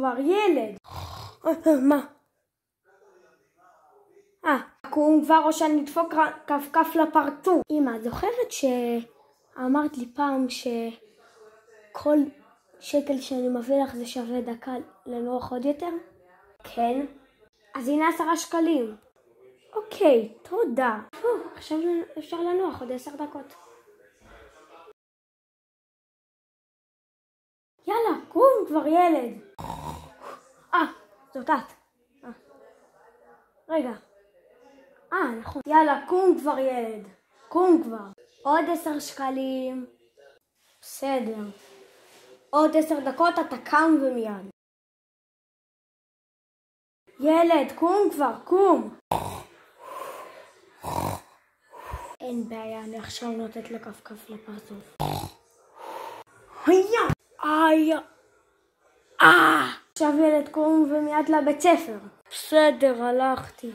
כבר, ילד. מה? קום כבר או שאני אדפוק כף לפרצוף. אמא, את זוכרת שאמרת לי פעם שכל שקל שאני מביא לך זה שווה דקה לנוח עוד יותר? כן. אז הנה 10 שקלים. אוקיי, תודה. עכשיו אפשר לנוח עוד 10 דקות. יאללה, קום כבר ילד. זאת את. רגע. נכון. יאללה, קום כבר ילד. קום כבר. עוד 10 שקלים. בסדר. עוד 10 דקות אתה קם ומיד. ילד, קום כבר, קום. אין בעיה, אני עכשיו נותנת לכף לפרצוף. עכשיו ילד, קום ומיד לבית ספר. בסדר, הלכתי.